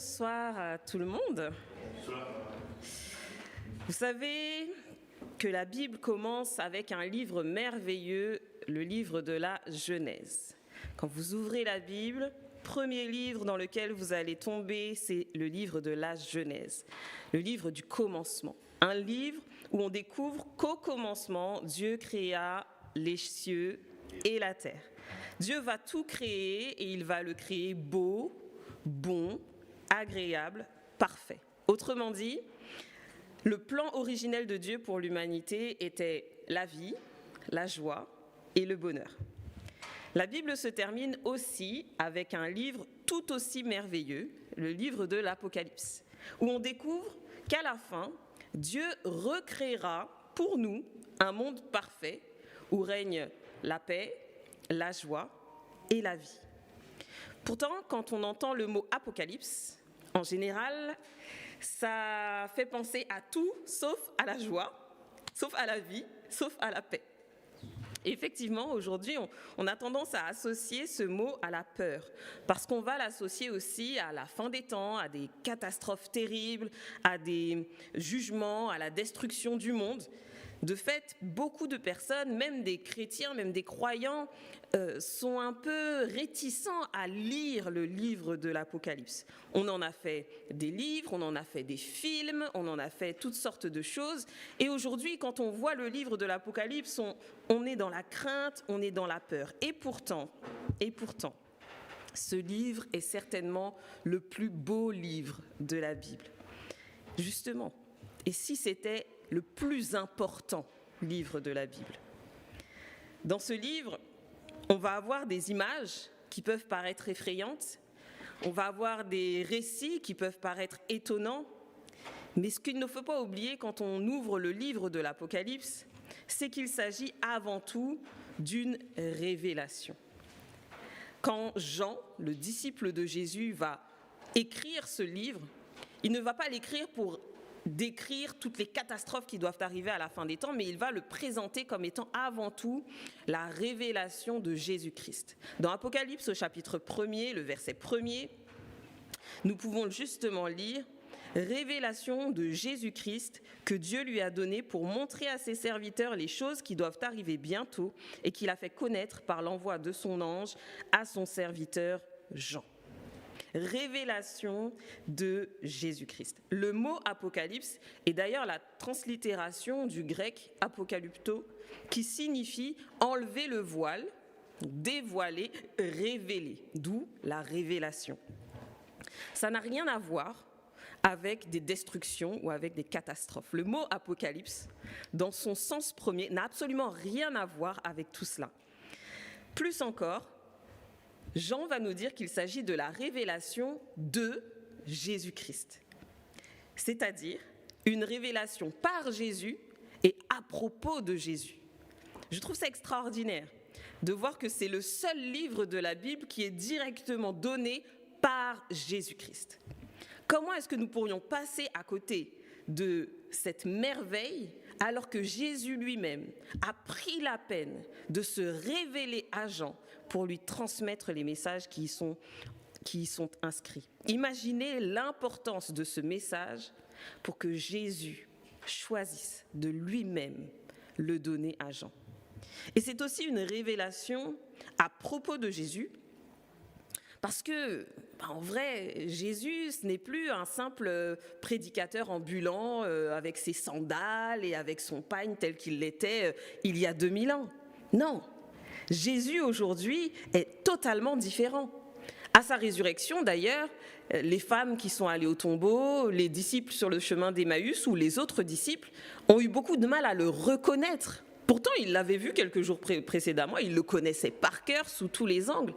Bonsoir à tout le monde. Bonsoir. Vous savez que la Bible commence avec un livre merveilleux, le livre de la Genèse. Quand vous ouvrez la Bible, premier livre dans lequel vous allez tomber, c'est le livre de la Genèse, le livre du commencement. Un livre où on découvre qu'au commencement, Dieu créa les cieux et la terre. Dieu va tout créer et il va le créer beau, bon, agréable, parfait. Autrement dit, le plan originel de Dieu pour l'humanité était la vie, la joie et le bonheur. La Bible se termine aussi avec un livre tout aussi merveilleux, le livre de l'Apocalypse, où on découvre qu'à la fin, Dieu recréera pour nous un monde parfait où règne la paix, la joie et la vie. Pourtant, quand on entend le mot apocalypse, en général, ça fait penser à tout sauf à la joie, sauf à la vie, sauf à la paix. Et effectivement, aujourd'hui, on a tendance à associer ce mot à la peur, parce qu'on va l'associer aussi à la fin des temps, à des catastrophes terribles, à des jugements, à la destruction du monde. De fait, beaucoup de personnes, même des chrétiens, même des croyants, sont un peu réticents à lire le livre de l'Apocalypse. On en a fait des livres, on en a fait des films, on en a fait toutes sortes de choses. Et aujourd'hui, quand on voit le livre de l'Apocalypse, on est dans la crainte, on est dans la peur. Et pourtant, ce livre est certainement le plus beau livre de la Bible. Justement, et si c'était le plus important livre de la Bible. Dans ce livre, on va avoir des images qui peuvent paraître effrayantes, on va avoir des récits qui peuvent paraître étonnants, mais ce qu'il ne faut pas oublier quand on ouvre le livre de l'Apocalypse, c'est qu'il s'agit avant tout d'une révélation. Quand Jean, le disciple de Jésus, va écrire ce livre, il ne va pas l'écrire pour décrire toutes les catastrophes qui doivent arriver à la fin des temps, mais il va le présenter comme étant avant tout la révélation de Jésus-Christ. Dans Apocalypse au chapitre 1er, le verset 1er, nous pouvons justement lire « Révélation de Jésus-Christ que Dieu lui a donnée pour montrer à ses serviteurs les choses qui doivent arriver bientôt et qu'il a fait connaître par l'envoi de son ange à son serviteur Jean. » Révélation de Jésus-Christ. Le mot apocalypse est d'ailleurs la translittération du grec apocalypto, qui signifie enlever le voile, dévoiler, révéler, d'où la révélation. Ça n'a rien à voir avec des destructions ou avec des catastrophes. Le mot apocalypse, dans son sens premier, n'a absolument rien à voir avec tout cela. Plus encore, Jean va nous dire qu'il s'agit de la révélation de Jésus-Christ, c'est-à-dire une révélation par Jésus et à propos de Jésus. Je trouve ça extraordinaire de voir que c'est le seul livre de la Bible qui est directement donné par Jésus-Christ. Comment est-ce que nous pourrions passer à côté de cette merveille alors que Jésus lui-même a pris la peine de se révéler à Jean pour lui transmettre les messages qui y sont inscrits. Imaginez l'importance de ce message pour que Jésus choisisse de lui-même le donner à Jean. Et c'est aussi une révélation à propos de Jésus, parce que, en vrai, Jésus, ce n'est plus un simple prédicateur ambulant avec ses sandales et avec son pagne tel qu'il l'était il y a 2000 ans. Non, Jésus aujourd'hui est totalement différent. À sa résurrection, d'ailleurs, les femmes qui sont allées au tombeau, les disciples sur le chemin d'Emmaüs ou les autres disciples ont eu beaucoup de mal à le reconnaître. Pourtant, ils l'avaient vu quelques jours précédemment, ils le connaissaient par cœur sous tous les angles.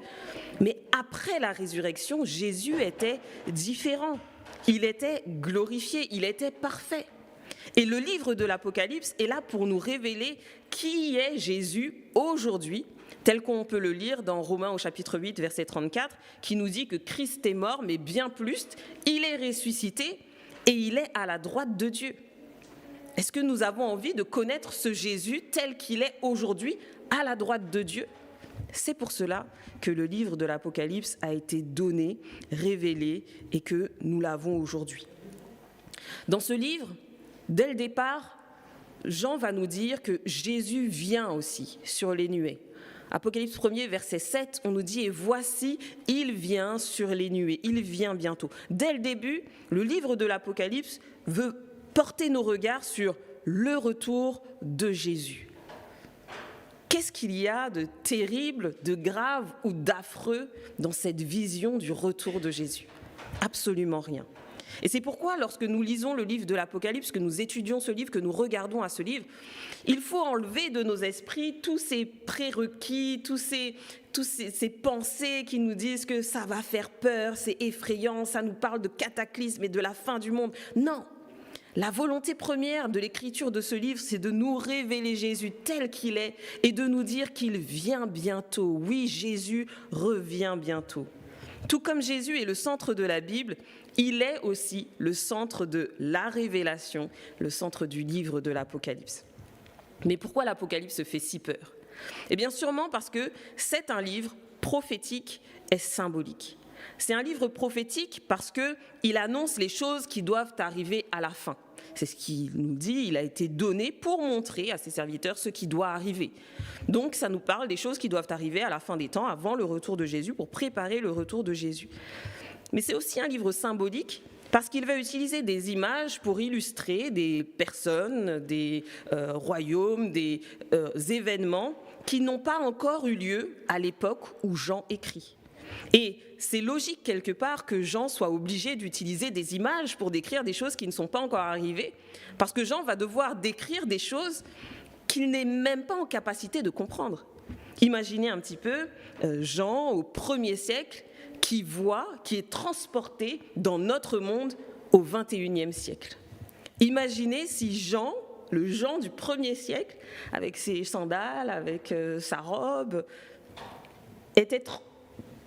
Mais après la résurrection, Jésus était différent. Il était glorifié, il était parfait. Et le livre de l'Apocalypse est là pour nous révéler qui est Jésus aujourd'hui, tel qu'on peut le lire dans Romains au chapitre 8, verset 34, qui nous dit que Christ est mort, mais bien plus, il est ressuscité et il est à la droite de Dieu. Est-ce que nous avons envie de connaître ce Jésus tel qu'il est aujourd'hui à la droite de Dieu ? C'est pour cela que le livre de l'Apocalypse a été donné, révélé et que nous l'avons aujourd'hui. Dans ce livre, dès le départ, Jean va nous dire que Jésus vient aussi sur les nuées. Apocalypse 1er, verset 7, on nous dit « Et voici, il vient sur les nuées, il vient bientôt ». Dès le début, le livre de l'Apocalypse veut porter nos regards sur le retour de Jésus. Qu'est-ce qu'il y a de terrible, de grave ou d'affreux dans cette vision du retour de Jésus? Absolument rien. Et c'est pourquoi, lorsque nous lisons le livre de l'Apocalypse, que nous étudions ce livre, que nous regardons à ce livre, il faut enlever de nos esprits tous ces prérequis, tous ces pensées qui nous disent que ça va faire peur, c'est effrayant, ça nous parle de cataclysme et de la fin du monde. Non! La volonté première de l'écriture de ce livre, c'est de nous révéler Jésus tel qu'il est et de nous dire qu'il vient bientôt. Oui, Jésus revient bientôt. Tout comme Jésus est le centre de la Bible, il est aussi le centre de la révélation, le centre du livre de l'Apocalypse. Mais pourquoi l'Apocalypse fait si peur? Eh bien sûrement parce que c'est un livre prophétique et symbolique. C'est un livre prophétique parce qu'il annonce les choses qui doivent arriver à la fin. C'est ce qu'il nous dit, il a été donné pour montrer à ses serviteurs ce qui doit arriver. Donc ça nous parle des choses qui doivent arriver à la fin des temps, avant le retour de Jésus, pour préparer le retour de Jésus. Mais c'est aussi un livre symbolique parce qu'il va utiliser des images pour illustrer des personnes, des royaumes, des événements qui n'ont pas encore eu lieu à l'époque où Jean écrit. Et c'est logique quelque part que Jean soit obligé d'utiliser des images pour décrire des choses qui ne sont pas encore arrivées, parce que Jean va devoir décrire des choses qu'il n'est même pas en capacité de comprendre. Imaginez un petit peu Jean au 1er siècle qui est transporté dans notre monde au 21e siècle. Imaginez si Jean, le Jean du 1er siècle, avec ses sandales, avec sa robe, était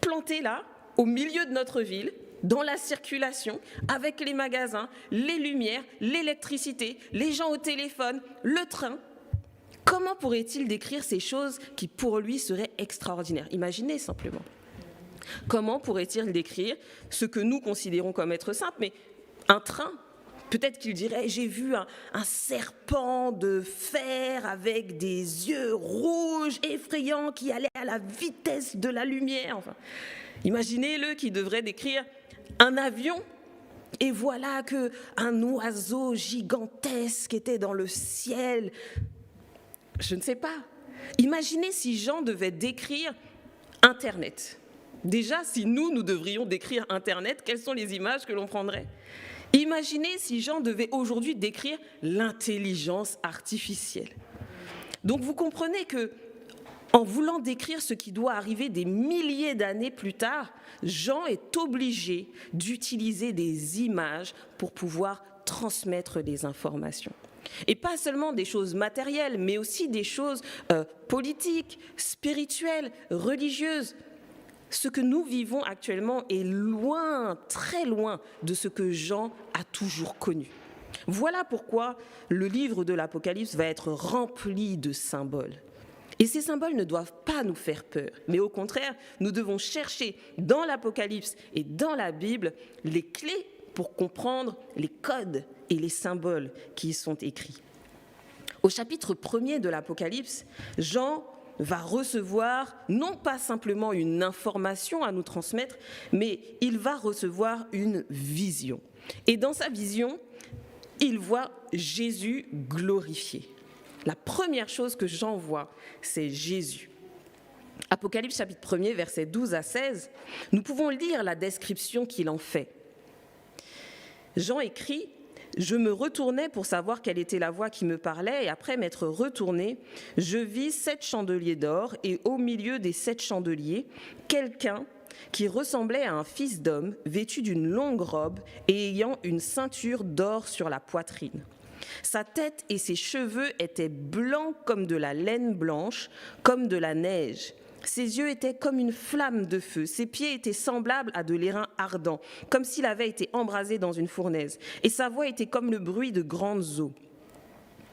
planté là, au milieu de notre ville, dans la circulation, avec les magasins, les lumières, l'électricité, les gens au téléphone, le train. Comment pourrait-il décrire ces choses qui, pour lui, seraient extraordinaires? Imaginez simplement. Comment pourrait-il décrire ce que nous considérons comme être simple, mais un train? Peut-être qu'il dirait « j'ai vu un serpent de fer avec des yeux rouges, effrayants, qui allait à la vitesse de la lumière. » Enfin, imaginez-le qui devrait décrire un avion. Et voilà qu'un oiseau gigantesque était dans le ciel. Je ne sais pas. Imaginez si Jean devait décrire Internet. Déjà, si nous devrions décrire Internet, quelles sont les images que l'on prendrait? Imaginez si Jean devait aujourd'hui décrire l'intelligence artificielle. Donc vous comprenez que, en voulant décrire ce qui doit arriver des milliers d'années plus tard, Jean est obligé d'utiliser des images pour pouvoir transmettre des informations. Et pas seulement des choses matérielles, mais aussi des choses politiques, spirituelles, religieuses. Ce que nous vivons actuellement est loin, très loin de ce que Jean a toujours connu. Voilà pourquoi le livre de l'Apocalypse va être rempli de symboles. Et ces symboles ne doivent pas nous faire peur, mais au contraire, nous devons chercher dans l'Apocalypse et dans la Bible les clés pour comprendre les codes et les symboles qui y sont écrits. Au chapitre 1er de l'Apocalypse, Jean va recevoir non pas simplement une information à nous transmettre, mais il va recevoir une vision. Et dans sa vision, il voit Jésus glorifié. La première chose que Jean voit, c'est Jésus. Apocalypse chapitre 1er, versets 12 à 16, nous pouvons lire la description qu'il en fait. Jean écrit « Je me retournais pour savoir quelle était la voix qui me parlait, et après m'être retourné, je vis 7 chandeliers d'or, et au milieu des 7 chandeliers, quelqu'un qui ressemblait à un fils d'homme, vêtu d'une longue robe et ayant une ceinture d'or sur la poitrine. Sa tête et ses cheveux étaient blancs comme de la laine blanche, comme de la neige. Ses yeux étaient comme une flamme de feu, ses pieds étaient semblables à de l'airain ardent, comme s'il avait été embrasé dans une fournaise, et sa voix était comme le bruit de grandes eaux.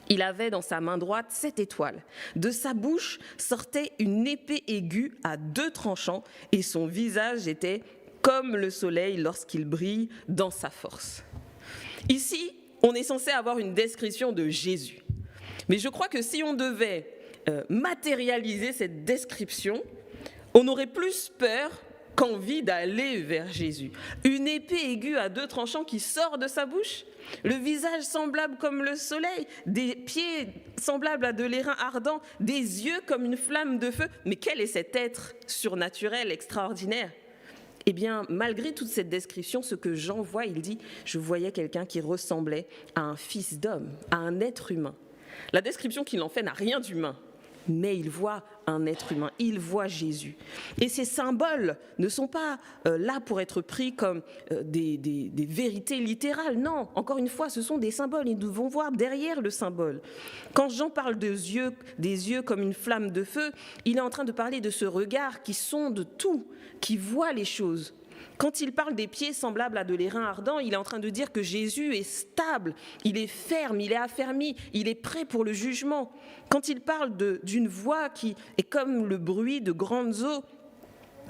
Il avait dans sa main droite 7 étoiles. De sa bouche sortait une épée aiguë à 2 tranchants et son visage était comme le soleil lorsqu'il brille dans sa force. Ici, on est censé avoir une description de Jésus. Mais je crois que si on devait matérialiser cette description, on aurait plus peur qu'envie d'aller vers Jésus. Une épée aiguë à 2 tranchants qui sort de sa bouche, le visage semblable comme le soleil, des pieds semblables à de l'airain ardent, des yeux comme une flamme de feu. Mais quel est cet être surnaturel, extraordinaire ? Eh bien, malgré toute cette description, ce que Jean voit, il dit « Je voyais quelqu'un qui ressemblait à un fils d'homme, à un être humain ». La description qu'il en fait n'a rien d'humain, mais il voit un être humain, il voit Jésus. Et ces symboles ne sont pas là pour être pris comme des vérités littérales. Non, encore une fois, ce sont des symboles et nous devons voir derrière le symbole. Quand Jean parle des yeux comme une flamme de feu, il est en train de parler de ce regard qui sonde tout, qui voit les choses. Quand il parle des pieds semblables à de l'airain ardent, il est en train de dire que Jésus est stable, il est ferme, il est affermi, il est prêt pour le jugement. Quand il parle d'une voix qui est comme le bruit de grandes eaux,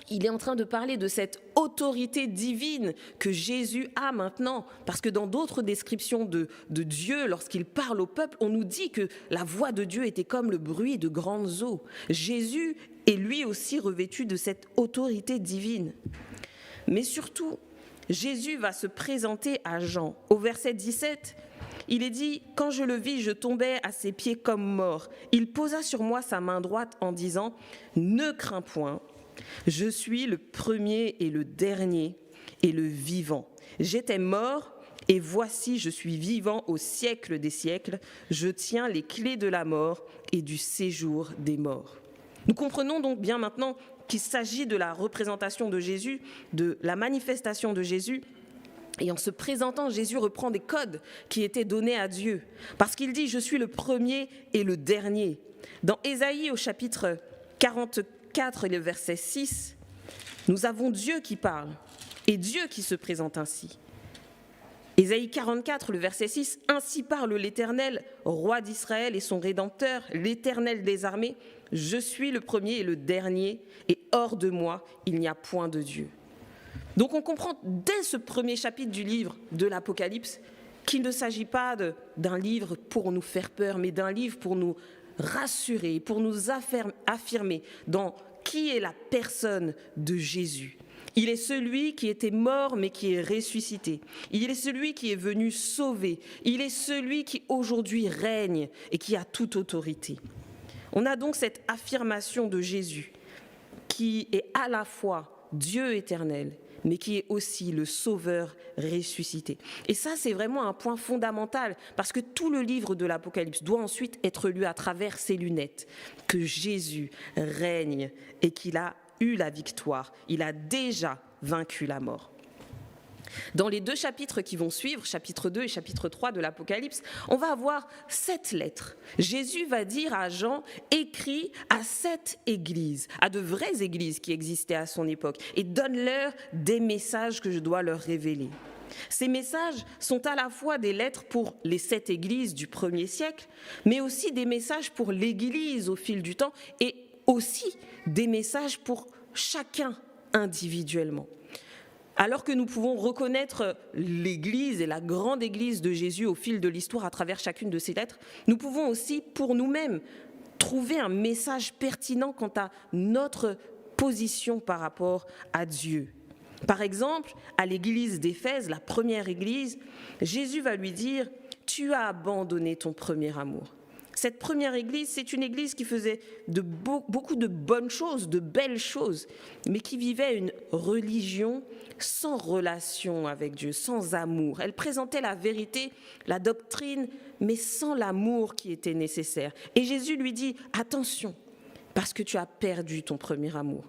il est en train de parler de cette autorité divine que Jésus a maintenant. Parce que dans d'autres descriptions de Dieu, lorsqu'il parle au peuple, on nous dit que la voix de Dieu était comme le bruit de grandes eaux. Jésus est lui aussi revêtu de cette autorité divine. Mais surtout, Jésus va se présenter à Jean. Au verset 17, il est dit « Quand je le vis, je tombais à ses pieds comme mort. Il posa sur moi sa main droite en disant « Ne crains point, je suis le premier et le dernier et le vivant. J'étais mort et voici je suis vivant au siècle des siècles. Je tiens les clés de la mort et du séjour des morts. » Nous comprenons donc bien maintenant qu'il s'agit de la représentation de Jésus, de la manifestation de Jésus. Et en se présentant, Jésus reprend des codes qui étaient donnés à Dieu. Parce qu'il dit « Je suis le premier et le dernier ». Dans Ésaïe au chapitre 44 et le verset 6, nous avons Dieu qui parle et Dieu qui se présente ainsi. Ésaïe 44, le verset 6, « Ainsi parle l'Éternel, roi d'Israël et son Rédempteur, l'Éternel des armées. Je suis le premier et le dernier, et hors de moi, il n'y a point de Dieu. » Donc on comprend dès ce premier chapitre du livre de l'Apocalypse qu'il ne s'agit pas d'un livre pour nous faire peur, mais d'un livre pour nous rassurer, pour nous affirmer dans qui est la personne de Jésus. Il est celui qui était mort mais qui est ressuscité. Il est celui qui est venu sauver. Il est celui qui aujourd'hui règne et qui a toute autorité. On a donc cette affirmation de Jésus qui est à la fois Dieu éternel, mais qui est aussi le Sauveur ressuscité. Et ça, c'est vraiment un point fondamental, parce que tout le livre de l'Apocalypse doit ensuite être lu à travers ces lunettes, que Jésus règne et qu'il a eu la victoire. Il a déjà vaincu la mort. Dans les 2 chapitres qui vont suivre, chapitre 2 et chapitre 3 de l'Apocalypse, on va avoir 7 lettres. Jésus va dire à Jean, écris à 7 églises, à de vraies églises qui existaient à son époque, et donne-leur des messages que je dois leur révéler. Ces messages sont à la fois des lettres pour les 7 églises du 1er siècle, mais aussi des messages pour l'Église au fil du temps, et aussi des messages pour chacun individuellement. Alors que nous pouvons reconnaître l'Église et la grande Église de Jésus au fil de l'histoire à travers chacune de ces lettres, nous pouvons aussi, pour nous-mêmes, trouver un message pertinent quant à notre position par rapport à Dieu. Par exemple, à l'Église d'Éphèse, la première Église, Jésus va lui dire « Tu as abandonné ton premier amour ». Cette première église, c'est une église qui faisait beaucoup de bonnes choses, de belles choses, mais qui vivait une religion sans relation avec Dieu, sans amour. Elle présentait la vérité, la doctrine, mais sans l'amour qui était nécessaire. Et Jésus lui dit « Attention, parce que tu as perdu ton premier amour ».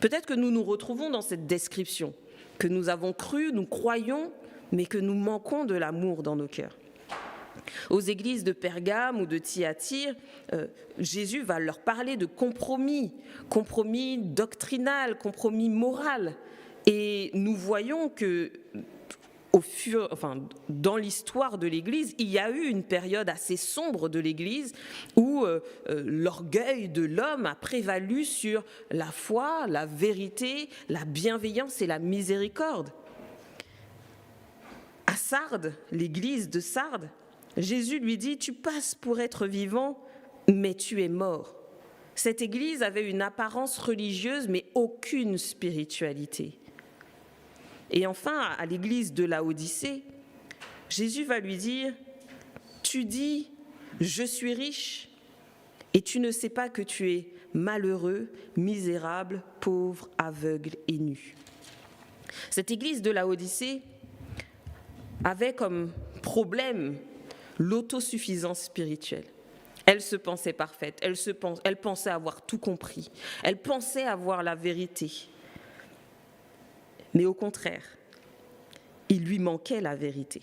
Peut-être que nous nous retrouvons dans cette description, que nous avons cru, nous croyons, mais que nous manquons de l'amour dans nos cœurs. Aux églises de Pergame ou de Thyatire, Jésus va leur parler de compromis doctrinal, compromis moral. Et nous voyons que dans l'histoire de l'Église, il y a eu une période assez sombre de l'Église où l'orgueil de l'homme a prévalu sur la foi, la vérité, la bienveillance et la miséricorde. À Sardes, l'Église de Sardes, Jésus lui dit « Tu passes pour être vivant, mais tu es mort ». Cette Église avait une apparence religieuse, mais aucune spiritualité. Et enfin, à l'église de Laodicée, Jésus va lui dire « Tu dis, je suis riche, et tu ne sais pas que tu es malheureux, misérable, pauvre, aveugle et nu. » Cette église de Laodicée avait comme problème l'autosuffisance spirituelle. Elle se pensait parfaite, elle pensait avoir tout compris, elle pensait avoir la vérité. Mais au contraire, il lui manquait la vérité.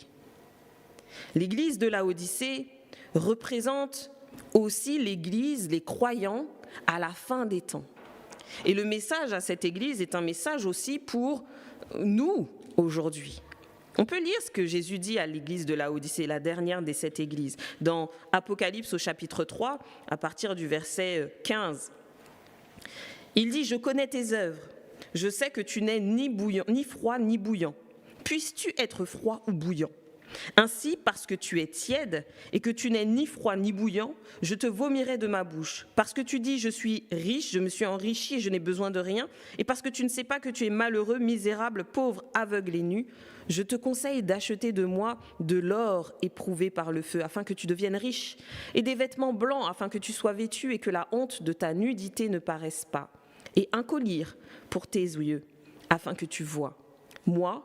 L'église de Laodicée représente aussi l'église, les croyants à la fin des temps. Et le message à cette église est un message aussi pour nous aujourd'hui. On peut lire ce que Jésus dit à l'église de Laodicée, la dernière des 7 églises, dans Apocalypse au chapitre 3, à partir du verset 15. Il dit « Je connais tes œuvres. Je sais que tu n'es ni froid ni bouillant. Puisses-tu être froid ou bouillant ? Ainsi, parce que tu es tiède et que tu n'es ni froid ni bouillant, je te vomirai de ma bouche. Parce que tu dis, je suis riche, je me suis enrichi et je n'ai besoin de rien. Et parce que tu ne sais pas que tu es malheureux, misérable, pauvre, aveugle et nu, je te conseille d'acheter de moi de l'or éprouvé par le feu, afin que tu deviennes riche, et des vêtements blancs, afin que tu sois vêtu et que la honte de ta nudité ne paraisse pas, et un collier pour tes yeux, afin que tu vois. Moi,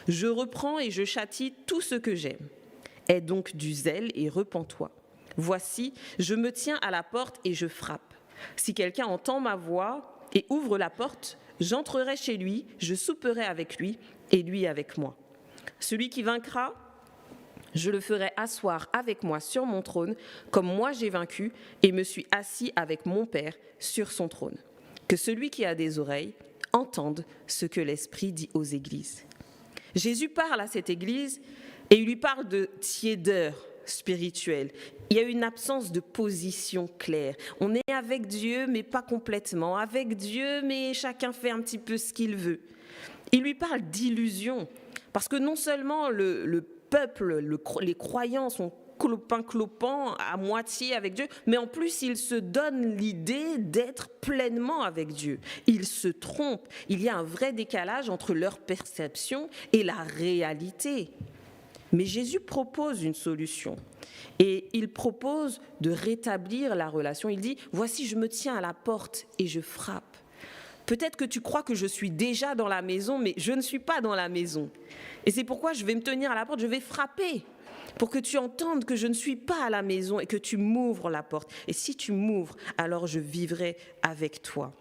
je reprends et je châtie tout ce que j'aime. Aie donc du zèle et repens-toi. Voici, je me tiens à la porte et je frappe. Si quelqu'un entend ma voix et ouvre la porte, j'entrerai chez lui, je souperai avec lui et lui avec moi. Celui qui vaincra, je le ferai asseoir avec moi sur mon trône, comme moi j'ai vaincu et me suis assis avec mon Père sur son trône. Que celui qui a des oreilles entende ce que l'Esprit dit aux églises. » Jésus parle à cette église et il lui parle de tiédeur spirituelle. Il y a une absence de position claire. On est avec Dieu, mais pas complètement. Avec Dieu, mais chacun fait un petit peu ce qu'il veut. Il lui parle d'illusion, parce que non seulement le peuple, les croyants sont clopin-clopant à moitié avec Dieu, mais en plus, ils se donnent l'idée d'être pleinement avec Dieu. Ils se trompent. Il y a un vrai décalage entre leur perception et la réalité. Mais Jésus propose une solution et il propose de rétablir la relation. Il dit « Voici, je me tiens à la porte et je frappe. Peut-être que tu crois que je suis déjà dans la maison, mais je ne suis pas dans la maison. Et c'est pourquoi je vais me tenir à la porte, je vais frapper. » pour que tu entendes que je ne suis pas à la maison et que tu m'ouvres la porte. Et si tu m'ouvres, alors je vivrai avec toi.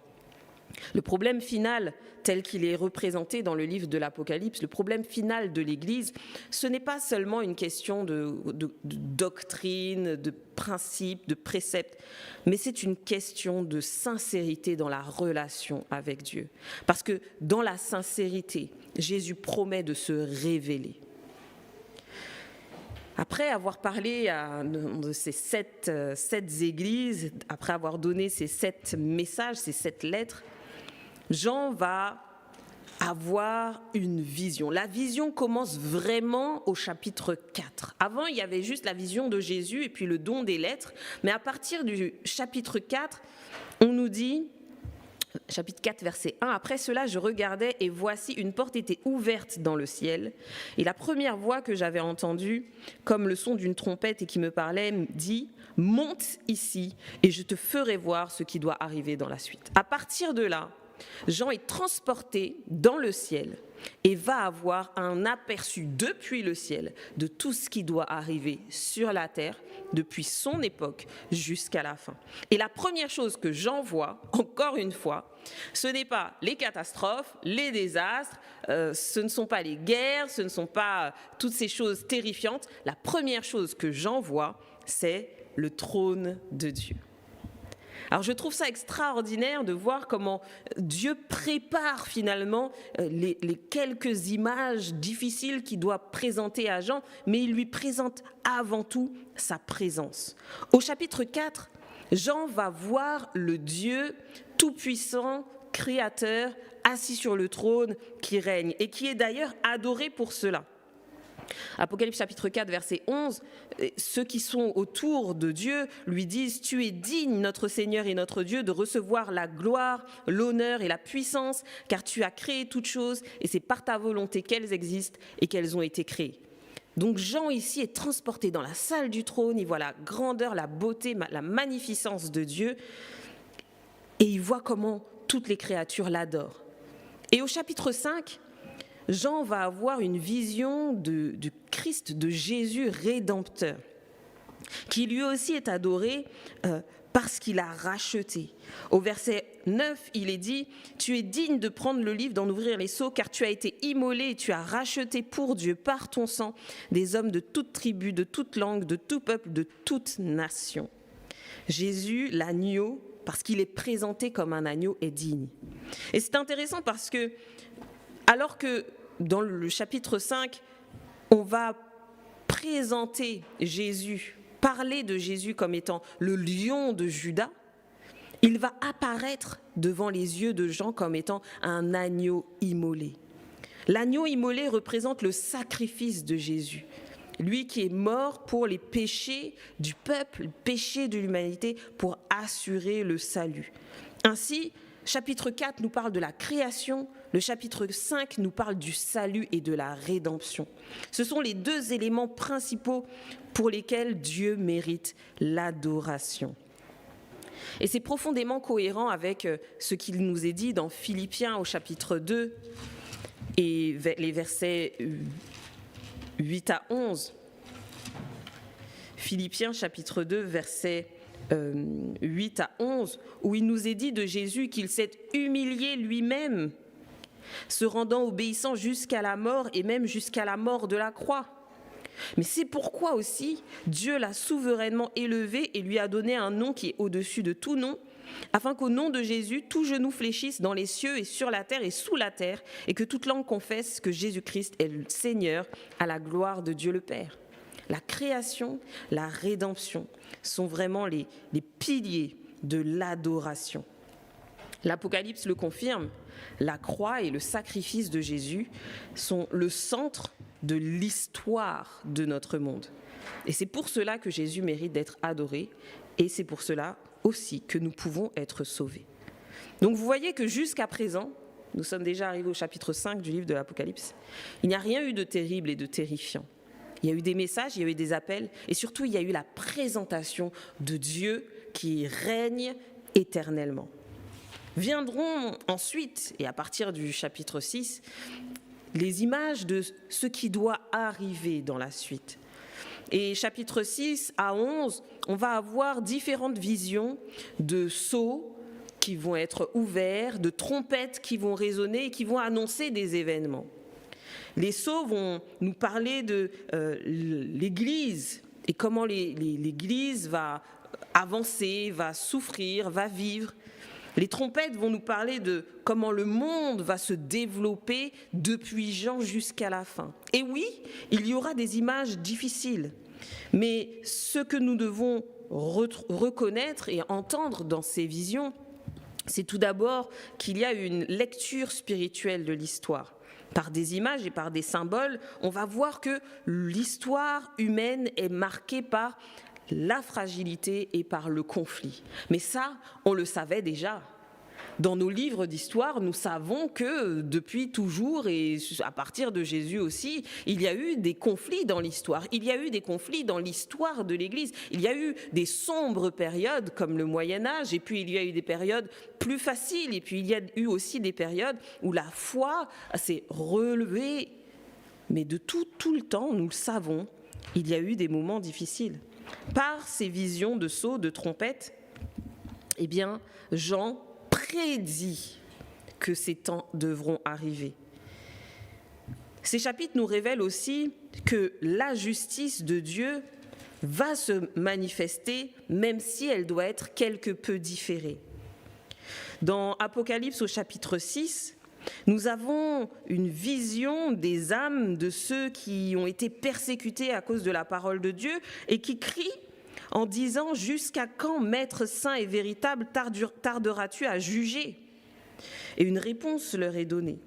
Le problème final, tel qu'il est représenté dans le livre de l'Apocalypse, le problème final de l'Église, ce n'est pas seulement une question de doctrine, de principe, de précepte, mais c'est une question de sincérité dans la relation avec Dieu. Parce que dans la sincérité, Jésus promet de se révéler. Après avoir parlé de ces sept églises, après avoir donné ces 7 messages, ces 7 lettres, Jean va avoir une vision. La vision commence vraiment au chapitre 4. Avant, il y avait juste la vision de Jésus et puis le don des lettres. Mais à partir du chapitre 4, on nous dit... Chapitre 4, verset 1. « Après cela, je regardais et voici une porte était ouverte dans le ciel. Et la première voix que j'avais entendue, comme le son d'une trompette et qui me parlait, me dit « Monte ici et je te ferai voir ce qui doit arriver dans la suite. » À partir de là, Jean est transporté dans le ciel et va avoir un aperçu depuis le ciel de tout ce qui doit arriver sur la terre depuis son époque jusqu'à la fin. Et la première chose que Jean voit, encore une fois, ce n'est pas les catastrophes, les désastres, ce ne sont pas les guerres, ce ne sont pas toutes ces choses terrifiantes. La première chose que Jean voit, c'est le trône de Dieu. Alors je trouve ça extraordinaire de voir comment Dieu prépare finalement les quelques images difficiles qu'il doit présenter à Jean, mais il lui présente avant tout sa présence. Au chapitre 4, Jean va voir le Dieu tout-puissant, créateur, assis sur le trône, qui règne et qui est d'ailleurs adoré pour cela. Apocalypse chapitre 4, verset 11, ceux qui sont autour de Dieu lui disent « Tu es digne, notre Seigneur et notre Dieu, de recevoir la gloire, l'honneur et la puissance, car tu as créé toutes choses et c'est par ta volonté qu'elles existent et qu'elles ont été créées. » Donc Jean ici est transporté dans la salle du trône, il voit la grandeur, la beauté, la magnificence de Dieu et il voit comment toutes les créatures l'adorent. Et au chapitre 5, Jean va avoir une vision du Christ, de Jésus rédempteur, qui lui aussi est adoré parce qu'il a racheté. Au verset 9, il est dit « Tu es digne de prendre le livre, d'en ouvrir les sceaux, car tu as été immolé et tu as racheté pour Dieu, par ton sang, des hommes de toute tribu, de toute langue, de tout peuple, de toute nation. » Jésus, l'agneau, parce qu'il est présenté comme un agneau, est digne. Et c'est intéressant parce que alors que dans le chapitre 5, on va présenter Jésus, parler de Jésus comme étant le lion de Juda, il va apparaître devant les yeux de Jean comme étant un agneau immolé. L'agneau immolé représente le sacrifice de Jésus, lui qui est mort pour les péchés du peuple, les péchés de l'humanité, pour assurer le salut. Ainsi, chapitre 4 nous parle de la création, le chapitre 5 nous parle du salut et de la rédemption. Ce sont les deux éléments principaux pour lesquels Dieu mérite l'adoration. Et c'est profondément cohérent avec ce qu'il nous est dit dans Philippiens au chapitre 2 et les versets 8 à 11. Philippiens chapitre 2, versets 8 à 11, où il nous est dit de Jésus qu'il s'est humilié lui-même, se rendant obéissant jusqu'à la mort et même jusqu'à la mort de la croix. Mais c'est pourquoi aussi Dieu l'a souverainement élevé et lui a donné un nom qui est au-dessus de tout nom, afin qu'au nom de Jésus, tout genou fléchisse dans les cieux et sur la terre et sous la terre, et que toute langue confesse que Jésus-Christ est le Seigneur, à la gloire de Dieu le Père. La création, la rédemption sont vraiment les piliers de l'adoration. L'Apocalypse le confirme, la croix et le sacrifice de Jésus sont le centre de l'histoire de notre monde. Et c'est pour cela que Jésus mérite d'être adoré, et c'est pour cela aussi que nous pouvons être sauvés. Donc vous voyez que jusqu'à présent, nous sommes déjà arrivés au chapitre 5 du livre de l'Apocalypse, il n'y a rien eu de terrible et de terrifiant. Il y a eu des messages, il y a eu des appels, et surtout il y a eu la présentation de Dieu qui règne éternellement. Viendront ensuite, et à partir du chapitre 6, les images de ce qui doit arriver dans la suite. Et chapitre 6 à 11, on va avoir différentes visions de sceaux qui vont être ouverts, de trompettes qui vont résonner et qui vont annoncer des événements. Les sceaux vont nous parler de l'Église et comment l'Église va avancer, va souffrir, va vivre. Les trompettes vont nous parler de comment le monde va se développer depuis Jean jusqu'à la fin. Et oui, il y aura des images difficiles, mais ce que nous devons reconnaître et entendre dans ces visions, c'est tout d'abord qu'il y a une lecture spirituelle de l'histoire. Par des images et par des symboles, on va voir que l'histoire humaine est marquée par la fragilité et par le conflit. Mais ça, on le savait déjà. Dans nos livres d'histoire, nous savons que depuis toujours et à partir de Jésus aussi, il y a eu des conflits dans l'histoire. Il y a eu des conflits dans l'histoire de l'Église. Il y a eu des sombres périodes comme le Moyen-Âge et puis il y a eu des périodes plus faciles et puis il y a eu aussi des périodes où la foi s'est relevée. Mais de tout le temps, nous le savons, il y a eu des moments difficiles. Par ces visions de sceaux, de trompettes, eh bien, Jean prédit que ces temps devront arriver. Ces chapitres nous révèlent aussi que la justice de Dieu va se manifester, même si elle doit être quelque peu différée. Dans Apocalypse au chapitre 6, nous avons une vision des âmes de ceux qui ont été persécutés à cause de la parole de Dieu et qui crient en disant « Jusqu'à quand, Maître saint et véritable, tarderas-tu à juger ?» Et une réponse leur est donnée.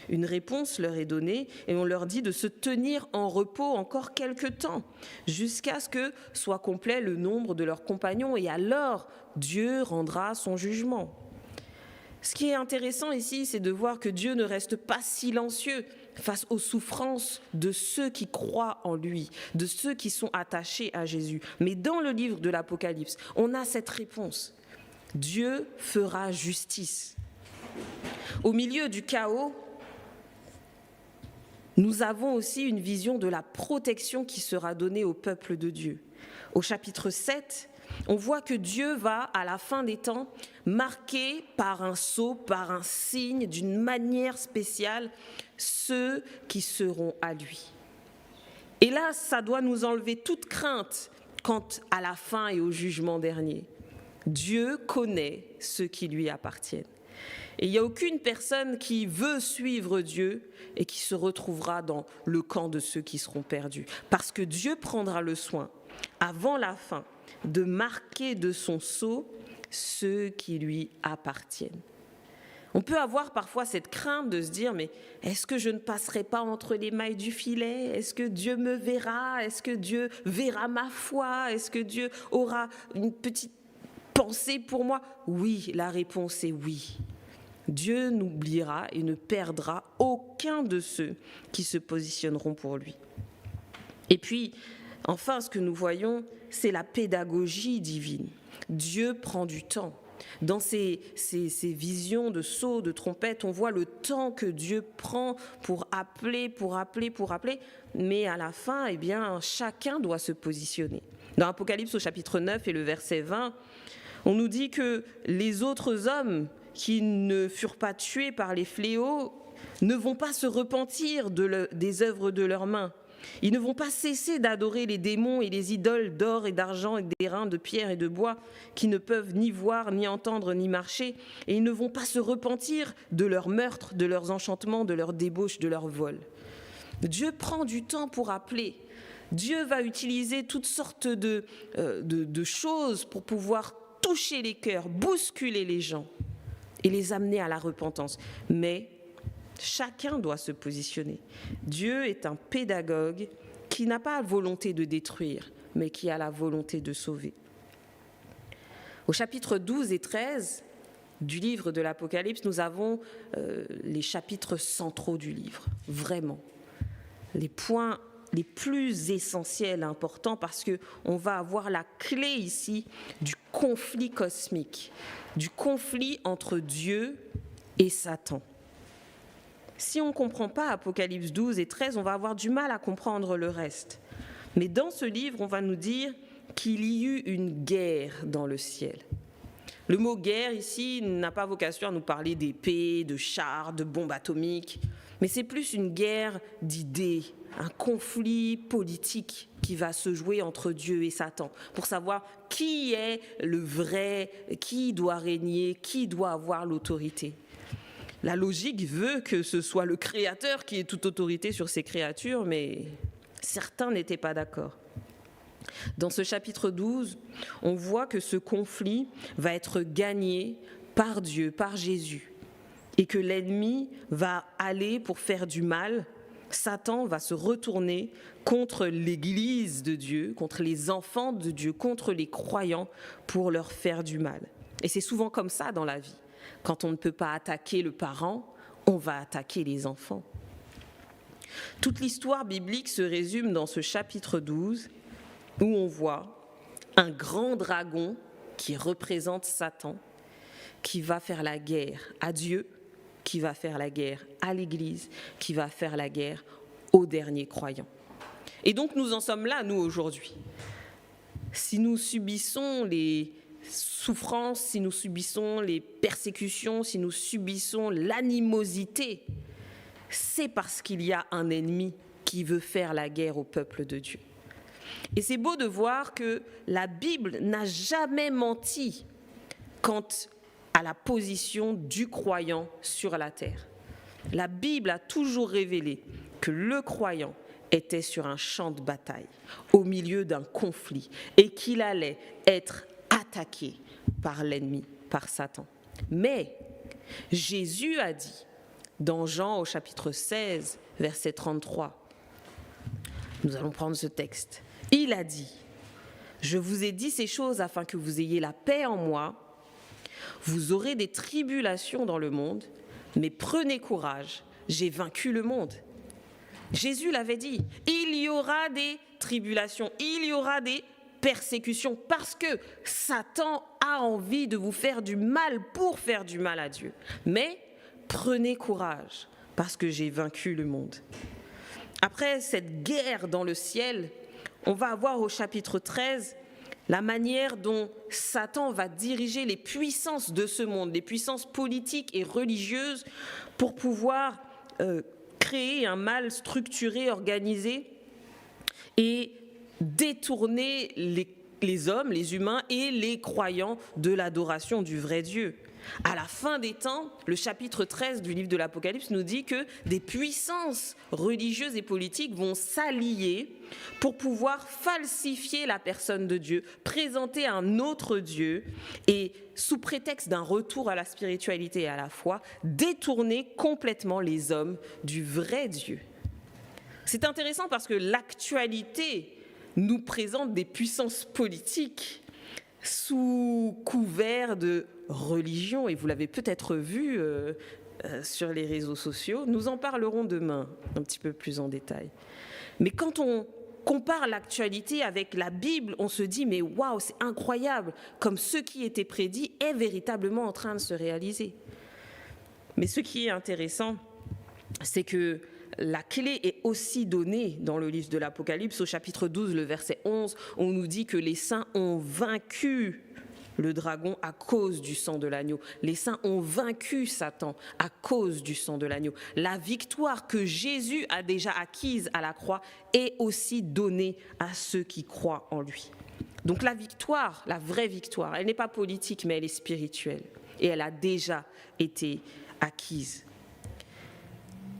Une réponse leur est donnée et on leur dit de se tenir en repos encore quelque temps, jusqu'à ce que soit complet le nombre de leurs compagnons, et alors Dieu rendra son jugement. Ce qui est intéressant ici, c'est de voir que Dieu ne reste pas silencieux face aux souffrances de ceux qui croient en lui, de ceux qui sont attachés à Jésus. Mais dans le livre de l'Apocalypse, on a cette réponse. Dieu fera justice. Au milieu du chaos, nous avons aussi une vision de la protection qui sera donnée au peuple de Dieu. Au chapitre 7, on voit que Dieu va, à la fin des temps, marquer par un sceau, par un signe, d'une manière spéciale, ceux qui seront à lui. Et là, ça doit nous enlever toute crainte quant à la fin et au jugement dernier. Dieu connaît ceux qui lui appartiennent. Et il n'y a aucune personne qui veut suivre Dieu et qui se retrouvera dans le camp de ceux qui seront perdus. Parce que Dieu prendra le soin, avant la fin, de marquer de son sceau ceux qui lui appartiennent. On peut avoir parfois cette crainte de se dire, mais est-ce que je ne passerai pas entre les mailles du filet? Est-ce que Dieu me verra? Est-ce que Dieu verra ma foi? Est-ce que Dieu aura une petite pensée pour moi? Oui, la réponse est oui. Dieu n'oubliera et ne perdra aucun de ceux qui se positionneront pour lui. Et puis, enfin, ce que nous voyons, c'est la pédagogie divine. Dieu prend du temps. Dans ces visions de sceaux, de trompettes, on voit le temps que Dieu prend pour appeler, mais à la fin, eh bien, chacun doit se positionner. Dans Apocalypse au chapitre 9 et le verset 20, on nous dit que les autres hommes qui ne furent pas tués par les fléaux ne vont pas se repentir des œuvres de leurs mains. Ils ne vont pas cesser d'adorer les démons et les idoles d'or et d'argent et des reins de pierre et de bois qui ne peuvent ni voir, ni entendre, ni marcher. Et ils ne vont pas se repentir de leurs meurtres, de leurs enchantements, de leurs débauches, de leurs vols. Dieu prend du temps pour appeler. Dieu va utiliser toutes sortes de choses pour pouvoir toucher les cœurs, bousculer les gens et les amener à la repentance. Mais chacun doit se positionner. Dieu est un pédagogue qui n'a pas la volonté de détruire, mais qui a la volonté de sauver. Au chapitre 12 et 13 du livre de l'Apocalypse, nous avons les chapitres centraux du livre, vraiment. Les points les plus essentiels, importants, parce qu'on va avoir la clé ici du conflit cosmique, du conflit entre Dieu et Satan. Si on ne comprend pas Apocalypse 12 et 13, on va avoir du mal à comprendre le reste. Mais dans ce livre, on va nous dire qu'il y eut une guerre dans le ciel. Le mot guerre ici n'a pas vocation à nous parler d'épées, de chars, de bombes atomiques, mais c'est plus une guerre d'idées, un conflit politique qui va se jouer entre Dieu et Satan pour savoir qui est le vrai, qui doit régner, qui doit avoir l'autorité. La logique veut que ce soit le Créateur qui ait toute autorité sur ses créatures, mais certains n'étaient pas d'accord. Dans ce chapitre 12, on voit que ce conflit va être gagné par Dieu, par Jésus, et que l'ennemi va aller pour faire du mal. Satan va se retourner contre l'Église de Dieu, contre les enfants de Dieu, contre les croyants pour leur faire du mal. Et c'est souvent comme ça dans la vie. Quand on ne peut pas attaquer le parent, on va attaquer les enfants. Toute l'histoire biblique se résume dans ce chapitre 12 où on voit un grand dragon qui représente Satan, qui va faire la guerre à Dieu, qui va faire la guerre à l'Église, qui va faire la guerre aux derniers croyants. Et donc nous en sommes là, nous, aujourd'hui. Si nous subissons les souffrances, si nous subissons les persécutions, si nous subissons l'animosité, c'est parce qu'il y a un ennemi qui veut faire la guerre au peuple de Dieu. Et c'est beau de voir que la Bible n'a jamais menti quant à la position du croyant sur la terre. La Bible a toujours révélé que le croyant était sur un champ de bataille, au milieu d'un conflit, et qu'il allait être attaqué par l'ennemi, par Satan. Mais Jésus a dit, dans Jean au chapitre 16, verset 33, nous allons prendre ce texte, il a dit, « Je vous ai dit ces choses afin que vous ayez la paix en moi. Vous aurez des tribulations dans le monde, mais prenez courage, j'ai vaincu le monde. » Jésus l'avait dit, il y aura des tribulations, il y aura des persécutions, parce que Satan a envie de vous faire du mal pour faire du mal à Dieu. Mais prenez courage, parce que j'ai vaincu le monde. Après cette guerre dans le ciel, on va avoir au chapitre 13 la manière dont Satan va diriger les puissances de ce monde, les puissances politiques et religieuses, pour pouvoir créer un mal structuré, organisé, et détourner les hommes, les humains et les croyants de l'adoration du vrai Dieu. À la fin des temps, le chapitre 13 du livre de l'Apocalypse nous dit que des puissances religieuses et politiques vont s'allier pour pouvoir falsifier la personne de Dieu, présenter un autre Dieu et, sous prétexte d'un retour à la spiritualité et à la foi, détourner complètement les hommes du vrai Dieu. C'est intéressant parce que l'actualité nous présente des puissances politiques sous couvert de religion, et vous l'avez peut-être vu sur les réseaux sociaux. Nous en parlerons demain un petit peu plus en détail. Mais quand on compare l'actualité avec la Bible, on se dit mais waouh, c'est incroyable, comme ce qui était prédit est véritablement en train de se réaliser. Mais ce qui est intéressant, c'est que la clé est aussi donnée dans le livre de l'Apocalypse, au chapitre 12, le verset 11, on nous dit que les saints ont vaincu le dragon à cause du sang de l'agneau. Les saints ont vaincu Satan à cause du sang de l'agneau. La victoire que Jésus a déjà acquise à la croix est aussi donnée à ceux qui croient en lui. Donc la victoire, la vraie victoire, elle n'est pas politique, mais elle est spirituelle. Et elle a déjà été acquise.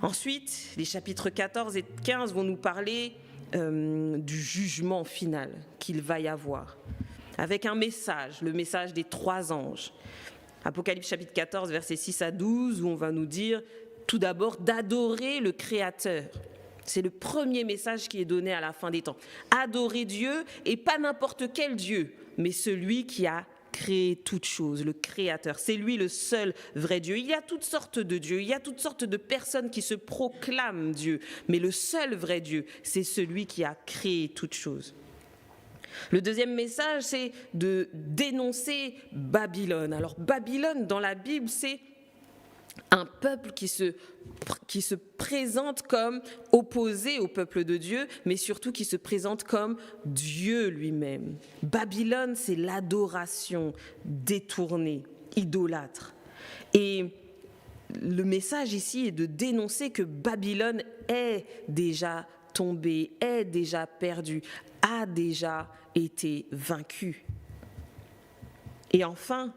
Ensuite, les chapitres 14 et 15 vont nous parler du jugement final qu'il va y avoir, avec un message, le message des 3 anges. Apocalypse chapitre 14, versets 6 à 12, où on va nous dire tout d'abord d'adorer le Créateur. C'est le premier message qui est donné à la fin des temps. Adorer Dieu, et pas n'importe quel Dieu, mais celui qui a créé toutes choses, le Créateur. C'est lui le seul vrai Dieu. Il y a toutes sortes de dieux, il y a toutes sortes de personnes qui se proclament Dieu, mais le seul vrai Dieu, c'est celui qui a créé toutes choses. Le deuxième message, c'est de dénoncer Babylone. Alors Babylone, dans la Bible, c'est un peuple qui se présente comme opposé au peuple de Dieu, mais surtout qui se présente comme Dieu lui-même. Babylone, c'est l'adoration détournée, idolâtre. Et le message ici est de dénoncer que Babylone est déjà tombée, est déjà perdue, a déjà été vaincue. Et enfin,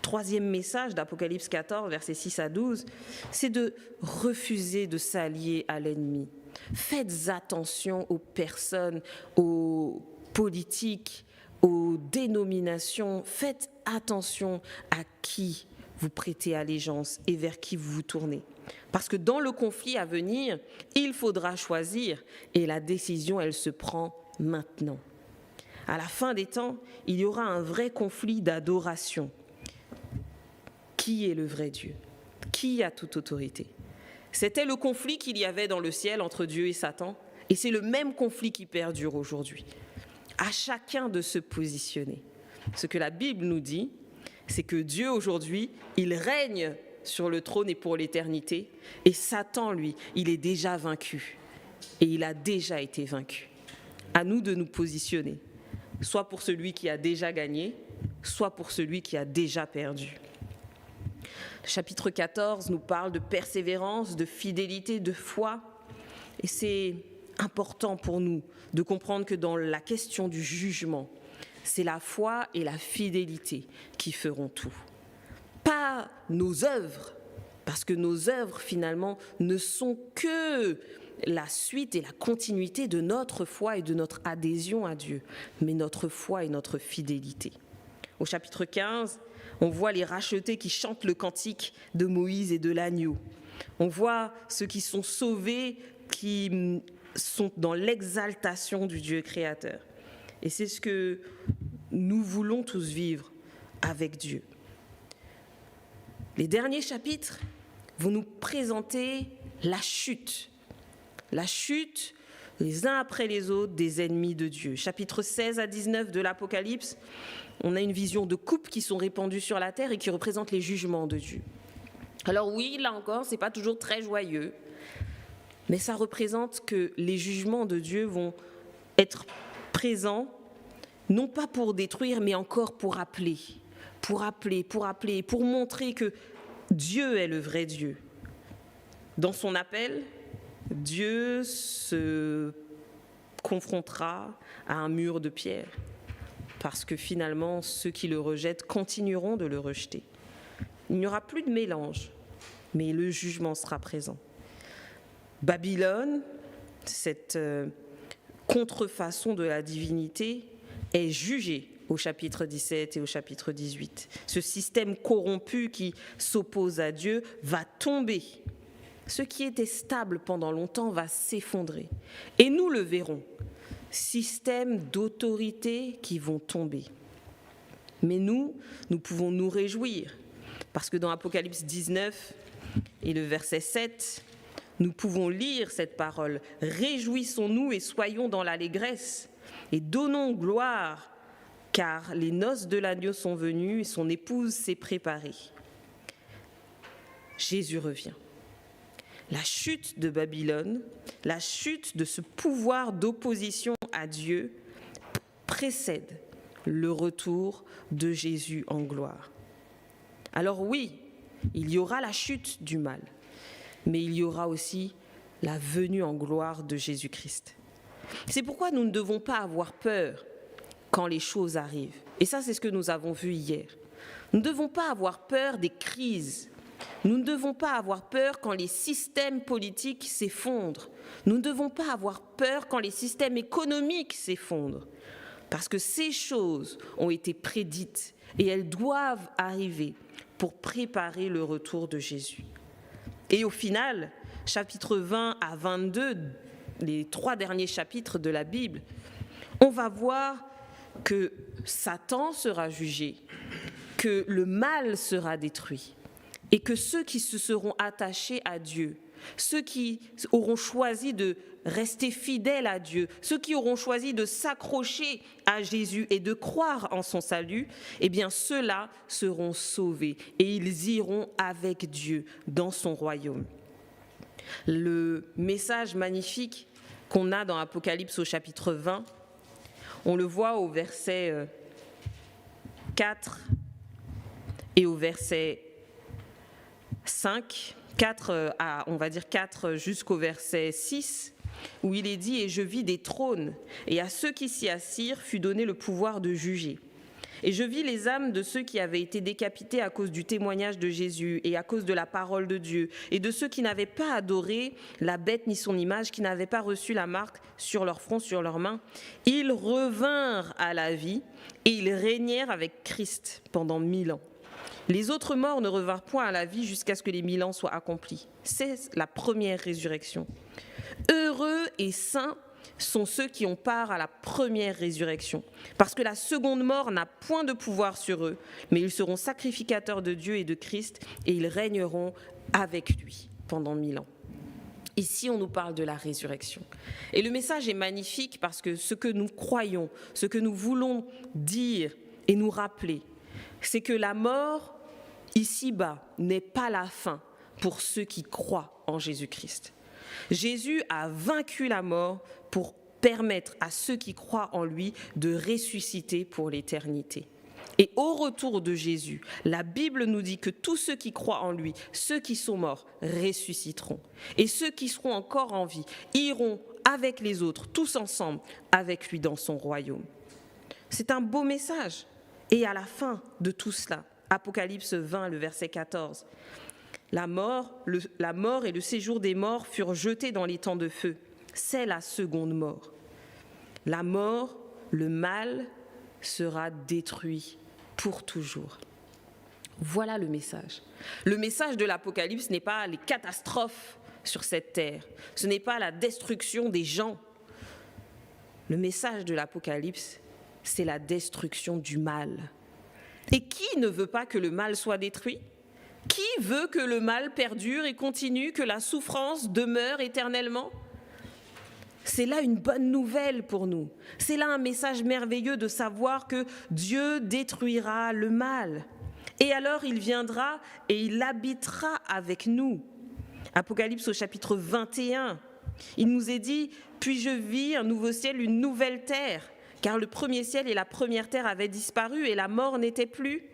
troisième message d'Apocalypse 14, versets 6 à 12, c'est de refuser de s'allier à l'ennemi. Faites attention aux personnes, aux politiques, aux dénominations. Faites attention à qui vous prêtez allégeance et vers qui vous vous tournez. Parce que dans le conflit à venir, il faudra choisir et la décision, elle se prend maintenant. À la fin des temps, il y aura un vrai conflit d'adoration. Qui est le vrai Dieu? Qui a toute autorité? C'était le conflit qu'il y avait dans le ciel entre Dieu et Satan, et c'est le même conflit qui perdure aujourd'hui. À chacun de se positionner. Ce que la Bible nous dit, c'est que Dieu aujourd'hui, il règne sur le trône et pour l'éternité, et Satan, lui, il est déjà vaincu, et il a déjà été vaincu. À nous de nous positionner, soit pour celui qui a déjà gagné, soit pour celui qui a déjà perdu. Le chapitre 14 nous parle de persévérance, de fidélité, de foi. Et c'est important pour nous de comprendre que dans la question du jugement, c'est la foi et la fidélité qui feront tout. Pas nos œuvres, parce que nos œuvres finalement ne sont que la suite et la continuité de notre foi et de notre adhésion à Dieu, mais notre foi et notre fidélité. Au chapitre 15, on voit les rachetés qui chantent le cantique de Moïse et de l'agneau. On voit ceux qui sont sauvés, qui sont dans l'exaltation du Dieu créateur. Et c'est ce que nous voulons tous vivre avec Dieu. Les derniers chapitres vont nous présenter la chute, les uns après les autres, des ennemis de Dieu. Chapitres 16 à 19 de l'Apocalypse, on a une vision de coupes qui sont répandues sur la terre et qui représentent les jugements de Dieu. Alors oui, là encore, ce n'est pas toujours très joyeux, mais ça représente que les jugements de Dieu vont être présents, non pas pour détruire, mais encore pour appeler, pour montrer que Dieu est le vrai Dieu. Dans son appel, Dieu se confrontera à un mur de pierre, parce que finalement, ceux qui le rejettent continueront de le rejeter. Il n'y aura plus de mélange, mais le jugement sera présent. Babylone, cette contrefaçon de la divinité, est jugée au chapitre 17 et au chapitre 18. Ce système corrompu qui s'oppose à Dieu va tomber. Ce qui était stable pendant longtemps va s'effondrer. Et nous le verrons, systèmes d'autorité qui vont tomber. Mais nous pouvons nous réjouir, parce que dans Apocalypse 19 et le verset 7, nous pouvons lire cette parole. « Réjouissons-nous et soyons dans l'allégresse, et donnons gloire, car les noces de l'agneau sont venues et son épouse s'est préparée. » Jésus revient. La chute de Babylone, la chute de ce pouvoir d'opposition à Dieu précède le retour de Jésus en gloire. Alors oui, il y aura la chute du mal, mais il y aura aussi la venue en gloire de Jésus-Christ. C'est pourquoi nous ne devons pas avoir peur quand les choses arrivent. Et ça, c'est ce que nous avons vu hier. Nous ne devons pas avoir peur des crises. Nous ne devons pas avoir peur quand les systèmes politiques s'effondrent. Nous ne devons pas avoir peur quand les systèmes économiques s'effondrent. Parce que ces choses ont été prédites et elles doivent arriver pour préparer le retour de Jésus. Et au final, chapitres 20 à 22, les 3 derniers chapitres de la Bible, on va voir que Satan sera jugé, que le mal sera détruit et que ceux qui se seront attachés à Dieu, ceux qui auront choisi de rester fidèles à Dieu, ceux qui auront choisi de s'accrocher à Jésus et de croire en son salut, eh bien ceux-là seront sauvés et ils iront avec Dieu dans son royaume. Le message magnifique qu'on a dans Apocalypse au chapitre 20, on le voit au verset 4 et au verset 5, 4 jusqu'au verset 6, où il est dit « Et je vis des trônes, et à ceux qui s'y assirent fut donné le pouvoir de juger. Et je vis les âmes de ceux qui avaient été décapités à cause du témoignage de Jésus et à cause de la parole de Dieu, et de ceux qui n'avaient pas adoré la bête ni son image, qui n'avaient pas reçu la marque sur leur front, sur leurs mains. Ils revinrent à la vie, et ils régnèrent avec Christ pendant 1000 ans. Les autres morts ne revinrent point à la vie jusqu'à ce que les 1000 ans soient accomplis. » C'est la première résurrection. Heureux et saints sont ceux qui ont part à la première résurrection, parce que la seconde mort n'a point de pouvoir sur eux, mais ils seront sacrificateurs de Dieu et de Christ, et ils régneront avec lui pendant 1000 ans. Ici, on nous parle de la résurrection. Et le message est magnifique parce que ce que nous croyons, ce que nous voulons dire et nous rappeler, c'est que la mort, ici-bas, n'est pas la fin pour ceux qui croient en Jésus-Christ. Jésus a vaincu la mort pour permettre à ceux qui croient en lui de ressusciter pour l'éternité. Et au retour de Jésus, la Bible nous dit que tous ceux qui croient en lui, ceux qui sont morts, ressusciteront. Et ceux qui seront encore en vie iront avec les autres, tous ensemble, avec lui dans son royaume. C'est un beau message. Et à la fin de tout cela, Apocalypse 20, le verset 14, la mort et le séjour des morts furent jetés dans les temps de feu. C'est la seconde mort. La mort, le mal, sera détruit pour toujours. Voilà le message. Le message de l'Apocalypse n'est pas les catastrophes sur cette terre. Ce n'est pas la destruction des gens. Le message de l'Apocalypse, c'est la destruction du mal. Et qui ne veut pas que le mal soit détruit ? Qui veut que le mal perdure et continue, que la souffrance demeure éternellement ? C'est là une bonne nouvelle pour nous. C'est là un message merveilleux de savoir que Dieu détruira le mal. Et alors il viendra et il habitera avec nous. Apocalypse au chapitre 21, il nous est dit « Puis je vis un nouveau ciel, une nouvelle terre, car le premier ciel et la première terre avaient disparu et la mort n'était plus. »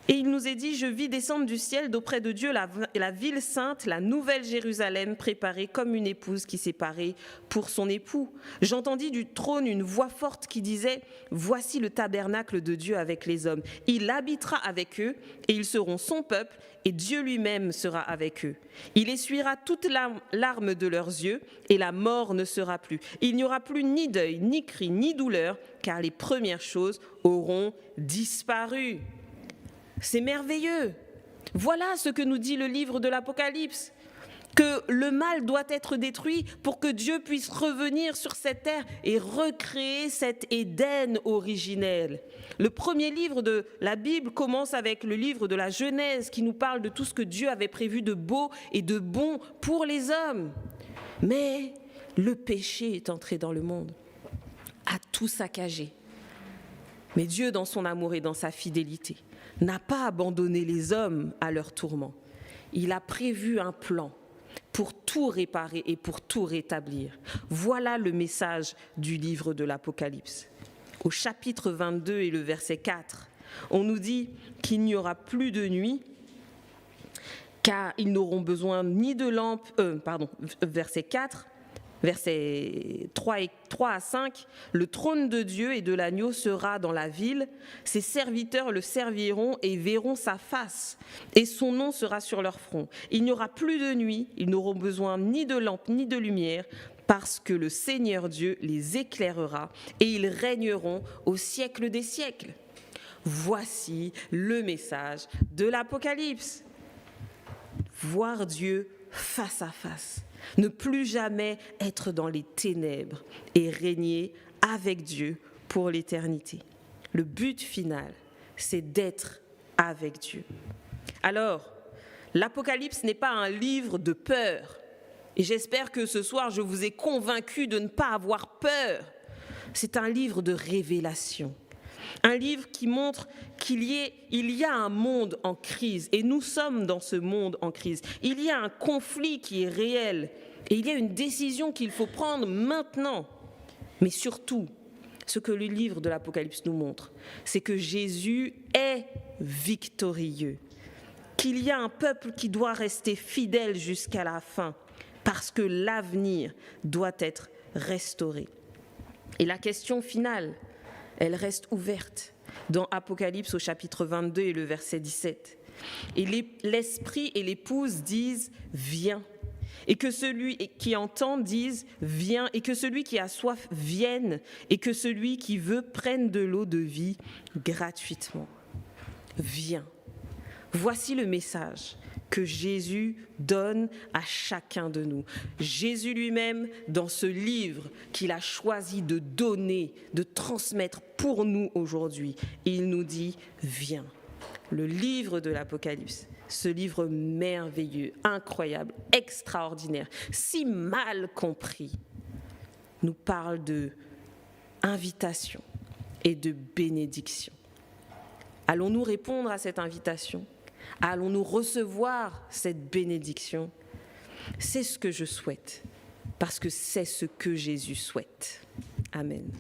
Et il nous est dit « Je vis descendre du ciel d'auprès de Dieu la ville sainte, la nouvelle Jérusalem, préparée comme une épouse qui s'est parée pour son époux. J'entendis du trône une voix forte qui disait « Voici le tabernacle de Dieu avec les hommes. Il habitera avec eux et ils seront son peuple et Dieu lui-même sera avec eux. Il essuiera toute larme de leurs yeux et la mort ne sera plus. Il n'y aura plus ni deuil, ni cri, ni douleur, car les premières choses auront disparu. » C'est merveilleux. Voilà ce que nous dit le livre de l'Apocalypse, que le mal doit être détruit pour que Dieu puisse revenir sur cette terre et recréer cet Éden originel. Le premier livre de la Bible commence avec le livre de la Genèse qui nous parle de tout ce que Dieu avait prévu de beau et de bon pour les hommes. Mais le péché est entré dans le monde, a tout saccagé. Mais Dieu, dans son amour et dans sa fidélité, n'a pas abandonné les hommes à leur tourment. Il a prévu un plan pour tout réparer et pour tout rétablir. Voilà le message du livre de l'Apocalypse. Au chapitre 22 et le verset 4, on nous dit qu'il n'y aura plus de nuit, car ils n'auront besoin ni de lampe, verset 4, versets 3 à 5, le trône de Dieu et de l'agneau sera dans la ville. Ses serviteurs le serviront et verront sa face, et son nom sera sur leur front. Il n'y aura plus de nuit, ils n'auront besoin ni de lampe ni de lumière, parce que le Seigneur Dieu les éclairera, et ils régneront au siècle des siècles. Voici le message de l'Apocalypse. Voir Dieu face à face. Ne plus jamais être dans les ténèbres et régner avec Dieu pour l'éternité. Le but final, c'est d'être avec Dieu. Alors, l'Apocalypse n'est pas un livre de peur. Et j'espère que ce soir, je vous ai convaincu de ne pas avoir peur. C'est un livre de révélation. Un livre qui montre qu'il y a un monde en crise et nous sommes dans ce monde en crise. Il y a un conflit qui est réel et il y a une décision qu'il faut prendre maintenant. Mais surtout, ce que le livre de l'Apocalypse nous montre, c'est que Jésus est victorieux, qu'il y a un peuple qui doit rester fidèle jusqu'à la fin parce que l'avenir doit être restauré. Et la question finale, elle reste ouverte dans Apocalypse au chapitre 22 et le verset 17. Et l'esprit et l'épouse disent « Viens ». Et que celui qui entend dise « Viens ». Et que celui qui a soif vienne. Et que celui qui veut prenne de l'eau de vie gratuitement. Viens. Voici le message que Jésus donne à chacun de nous. Jésus lui-même, dans ce livre qu'il a choisi de donner, de transmettre pour nous aujourd'hui, il nous dit « Viens ». Le livre de l'Apocalypse, ce livre merveilleux, incroyable, extraordinaire, si mal compris, nous parle de invitation et de bénédiction. Allons-nous répondre à cette invitation ? Allons-nous recevoir cette bénédiction ? C'est ce que je souhaite, parce que c'est ce que Jésus souhaite. Amen.